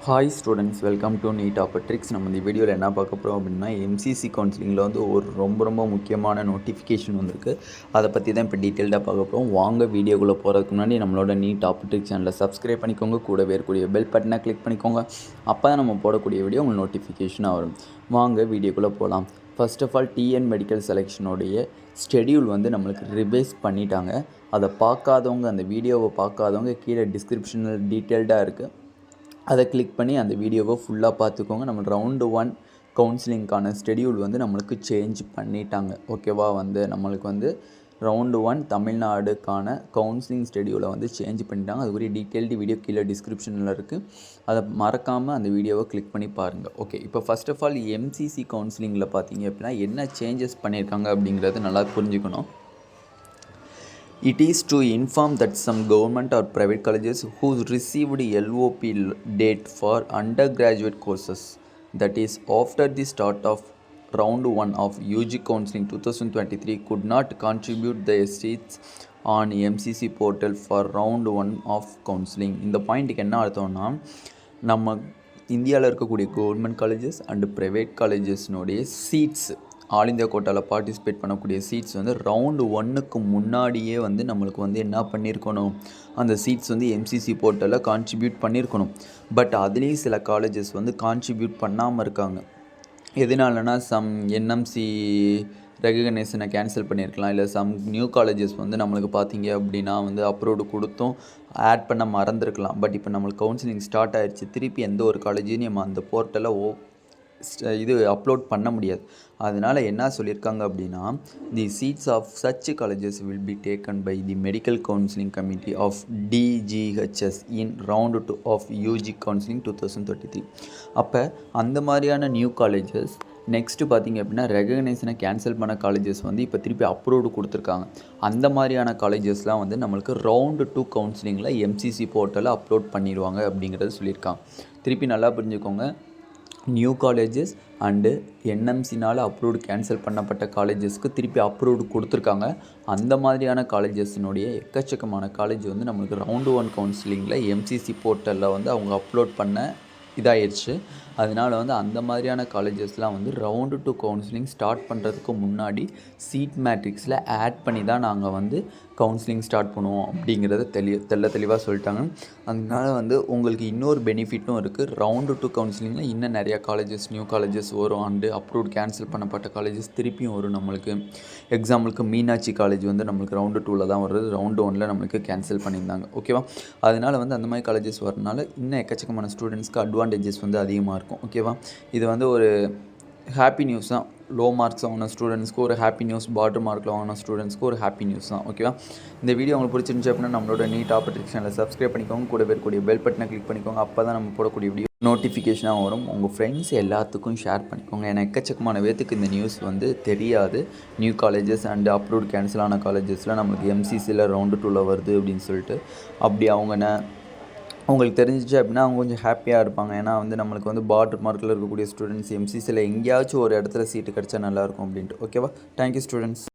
Hi students, welcome to NEET tricks. நம்ம இந்த வீடியோவில் என்ன பார்க்க போகிறோம் அப்படின்னா, எம்சிசி கவுன்சிலிங்கில் வந்து ஒரு ரொம்ப முக்கியமான நோட்டிஃபிகேஷன் வந்திருக்கு. அதை பற்றி தான் இப்போ டீட்டெயில்டாக பார்க்க போகிறோம். வாங்க வீடியோக்குள்ளே போகிறதுக்கு முன்னாடி நம்மளோட நீட் ட்ரிக்ஸ் சேனலை சப்ஸ்கிரைப் பண்ணிக்கோங்க, கூடவே இருக்கக்கூடிய பெல் பட்டனை கிளிக் பண்ணிக்கோங்க. அப்போ தான் நம்ம போடக்கூடிய வீடியோ உங்களுக்கு நோட்டிஃபிகேஷனாக வரும். வாங்க வீடியோக்குள்ளே போகலாம். First of all, TN medical செலெக்ஷனுடைய ஷெடியூல் வந்து நம்மளுக்கு ரிவைஸ் பண்ணிட்டாங்க. அதை பார்க்காதவங்க, அந்த வீடியோவை பார்க்காதவங்க கீழே டிஸ்கிரிப்ஷனில் டீட்டெயில்டாக இருக்குது, அதை கிளிக் பண்ணி அந்த வீடியோவை ஃபுல்லாக பார்த்துக்கோங்க. நம்ம ரவுண்டு 1 கவுன்சிலிங்க்கான ஷெடியூல் வந்து நம்மளுக்கு சேஞ்ச் பண்ணிட்டாங்க. ஓகேவா, வந்து நம்மளுக்கு வந்து ரவுண்டு 1 தமிழ்நாடுக்கான கவுன்சிலிங் ஷெடியூலை வந்து சேஞ்ச் பண்ணிட்டாங்க. அதுக்குரிய டீட்டெயில்டு வீடியோ கீழே டிஸ்கிரிப்ஷனில் இருக்குது. அதை மறக்காமல் அந்த வீடியோவை கிளிக் பண்ணி பாருங்கள். ஓகே, இப்போ ஃபர்ஸ்ட் ஆஃப் ஆல் எம்சிசி கவுன்சிலிங்கில் பார்த்தீங்க அப்படின்னா என்ன சேஞ்சஸ் பண்ணியிருக்காங்க அப்படிங்கிறது நல்லா புரிஞ்சுக்கணும். It is to inform that some government or private colleges who received LOP date for undergraduate courses, that is after the start of round 1 of UG counseling 2023, could not contribute their seats on MCC portal for round 1 of counseling. இந்த பாயிண்ட்டுக்கு என்ன அர்த்தம்னா, நம்ம இந்தியாவில் இருக்கக்கூடிய government colleges and private காலேஜஸ்னுடைய seats, all India கோட்டாவில் participate பண்ணக்கூடிய சீட்ஸ் வந்து ரவுண்டு 1க்கு முன்னாடியே வந்து நம்மளுக்கு வந்து என்ன பண்ணியிருக்கணும், அந்த சீட்ஸ் வந்து எம்சிசி போர்ட்டலில் கான்ட்ரிபியூட் பண்ணியிருக்கணும். பட் அதுலேயும் சில காலேஜஸ் வந்து கான்ட்ரிபியூட் பண்ணாமல் இருக்காங்க. எதனாலனா, சம் என்எம்சி ரெகக்னேஷனை கேன்சல் பண்ணியிருக்கலாம், இல்லை சம் நியூ காலேஜஸ் வந்து நம்மளுக்கு பார்த்தீங்க அப்படின்னா வந்து அப்ரூவ்டு கொடுத்தும் ஆட் பண்ண மறந்துருக்கலாம். பட் இப்போ நம்மளுக்கு கவுன்சிலிங் ஸ்டார்ட் ஆகிடுச்சு. திருப்பி எந்த ஒரு காலேஜையும் நம்ம அந்த போர்ட்டலில் இது அப்லோட் பண்ண முடியாது. அதனால் என்ன சொல்லியிருக்காங்க அப்படின்னா, the seats of such colleges will be taken by the medical counselling committee of DGHS in round 2 of UG counselling 2023. அப்போ அந்த மாதிரியான நியூ காலேஜஸ் நெக்ஸ்ட்டு பார்த்திங்க அப்படின்னா ரெகக்னேஷனை கேன்சல் பண்ண காலேஜஸ் வந்து இப்போ திருப்பி அப்ரூவ்டு கொடுத்துருக்காங்க. அந்த மாதிரியான காலேஜஸ்லாம் வந்து நம்மளுக்கு ரவுண்டு 2 கவுன்சிலிங்கில் எம்சிசி போர்ட்டலில் அப்லோட் பண்ணிடுவாங்க அப்படிங்கிறது சொல்லியிருக்காங்க. திருப்பி நல்லா புரிஞ்சுக்கோங்க, நியூ காலேஜஸ் அண்டு என்எம்சினால் அப்ரூவ்டு கேன்சல் பண்ணப்பட்ட காலேஜஸ்க்கு திருப்பி அப்ரூவ்டு கொடுத்துருக்காங்க. அந்த மாதிரியான காலேஜஸ்னுடைய எக்கச்சக்கமான காலேஜ் வந்து நம்மளுக்கு ரவுண்டு 1 கவுன்சிலிங்கில் எம்சிசி போர்ட்டலில் வந்து அவங்க அப்லோட் பண்ண இதாகிடுச்சு. அதனால் வந்து அந்த மாதிரியான காலேஜஸ்லாம் வந்து ரவுண்டு 2 கவுன்சிலிங் ஸ்டார்ட் பண்ணுறதுக்கு முன்னாடி சீட் மேட்ரிக்ஸில் ஆட் பண்ணி தான் நாங்கள் வந்து கவுன்சிலிங் ஸ்டார்ட் பண்ணுவோம் அப்படிங்கிறத தெளிவாக சொல்லிட்டாங்க. அதனால் வந்து உங்களுக்கு இன்னொரு பெனிஃபிட்டும் இருக்குது. ரவுண்டு 2 கவுன்சிலிங்கில் இன்னும் நிறையா காலேஜஸ், நியூ காலேஜஸ் வரும். அண்டு அப்ரூவ்ட் கேன்சல் பண்ணப்பட்ட காலேஜஸ் திருப்பியும் வரும். நம்மளுக்கு எக்ஸாம்பிளுக்கு மீனாட்சி காலேஜ் வந்து நம்மளுக்கு ரவுண்டு 2ல் தான் வருது, ரவுண்டு 1ல் நம்மளுக்கு கேன்சல் பண்ணியிருந்தாங்க. ஓகேவா, அதனால் வந்து அந்த மாதிரி காலேஜஸ் வரனால இன்னும் எக்கச்சக்கமான ஸ்டூடெண்ட்ஸ்க்கு அட்வான்டேஜஸ் வந்து அதிகமாக இருக்கும். ஓகேவா, இது வந்து ஒரு ஹாப்பி நியூஸ் தான். லோ மார்க்ஸ் வாங்கின ஸ்டூடெண்ட்ஸ்க்கு ஒரு ஹாப்பி நியூஸ், பார்டர் மார்க்கில் வாங்கின ஸ்டூடெண்ட்ஸ்க்கு ஒரு ஹாப்பி நியூஸ் தான். ஓகேவா, இந்த வீடியோ உங்களுக்கு பிடிச்சிருந்துச்சு அப்படின்னா நம்மளோட நீட் ட்ரிக்ஸ் சேனலை சப்ஸ்கிரைப் பண்ணிக்கோங்க, கூட இருக்கக்கூடிய பெல் பட்டனை கிளிக் பண்ணிக்கோங்க. அப்போ தான் நம்ம போடக்கூடிய வீடியோ நோட்டிஃபிகேஷனாக வரும். உங்கள் ஃப்ரெண்ட்ஸ் எல்லாத்துக்கும் ஷேர் பண்ணிக்கோங்க. ஏன்னா எக்கச்சக்கமான பேத்துக்கு இந்த நியூஸ் வந்து தெரியாது. New colleges and approved cancel ஆன காலேஜஸில் நம்மளுக்கு எம்சிசியில் ரவுண்டு 2ல் வருது அப்படின்னு சொல்லிட்டு, அப்படி அவங்களுக்கு தெரிஞ்சிச்சு அப்படின்னா அவங்க கொஞ்சம் ஹாப்பியாக இருப்பாங்க. ஏன்னா வந்து நம்மளுக்கு வந்து பார்டர் மார்க்கில் இருக்கக்கூடிய ஸ்டூடெண்ட்ஸ் எம்சிசியில் எங்கேயாச்சும் ஒரு இடத்துல சீட்டு கிடச்சா நல்லாயிருக்கும் அப்படின்ட்டு. ஓகேவா, தேங்க்யூ ஸ்டூடெண்ட்ஸ்.